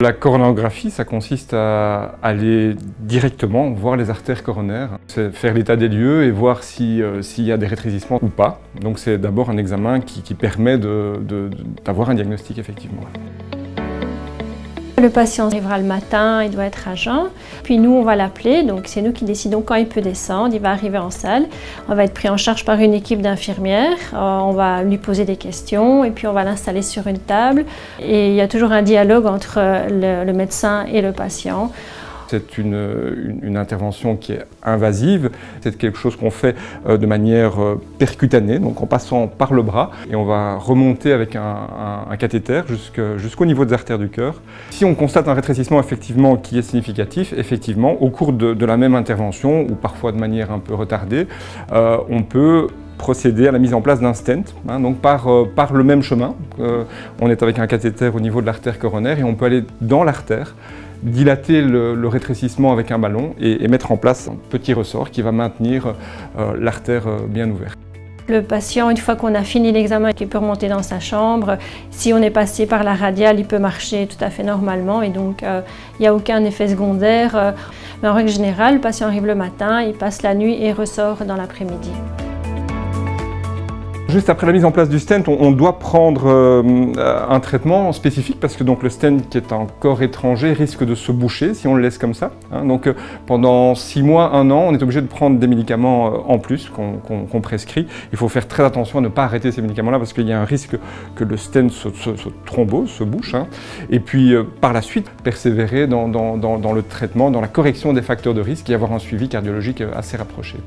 La coronarographie, ça consiste à aller directement voir les artères coronaires, c'est faire l'état des lieux et voir s'il y a des rétrécissements ou pas. Donc c'est d'abord un examen qui permet d'avoir un diagnostic effectivement. Le patient arrivera le matin, il doit être à jeun, puis nous on va l'appeler, donc c'est nous qui décidons quand il peut descendre, il va arriver en salle, on va être pris en charge par une équipe d'infirmières, on va lui poser des questions et puis on va l'installer sur une table et il y a toujours un dialogue entre le médecin et le patient. C'est une intervention qui est invasive, c'est quelque chose qu'on fait de manière percutanée, donc en passant par le bras, et on va remonter avec un cathéter jusqu'au niveau des artères du cœur. Si on constate un rétrécissement effectivement qui est significatif, effectivement, au cours de la même intervention, ou parfois de manière un peu retardée, on peut procéder à la mise en place d'un stent, donc par le même chemin. On est avec un cathéter au niveau de l'artère coronaire et on peut aller dans l'artère, dilater le rétrécissement avec un ballon et mettre en place un petit ressort qui va maintenir l'artère bien ouverte. Le patient, une fois qu'on a fini l'examen, il peut remonter dans sa chambre. Si on est passé par la radiale, il peut marcher tout à fait normalement et donc il n'y a aucun effet secondaire. Mais en règle générale, le patient arrive le matin, il passe la nuit et ressort dans l'après-midi. Juste après la mise en place du stent, on doit prendre un traitement spécifique parce que donc, le stent qui est un corps étranger risque de se boucher si on le laisse comme ça. Donc pendant 6 mois, 1 an, on est obligé de prendre des médicaments en plus qu'on prescrit. Il faut faire très attention à ne pas arrêter ces médicaments-là parce qu'il y a un risque que le stent se thrombose, se bouche. Et puis par la suite, persévérer dans le traitement, dans la correction des facteurs de risque et avoir un suivi cardiologique assez rapproché.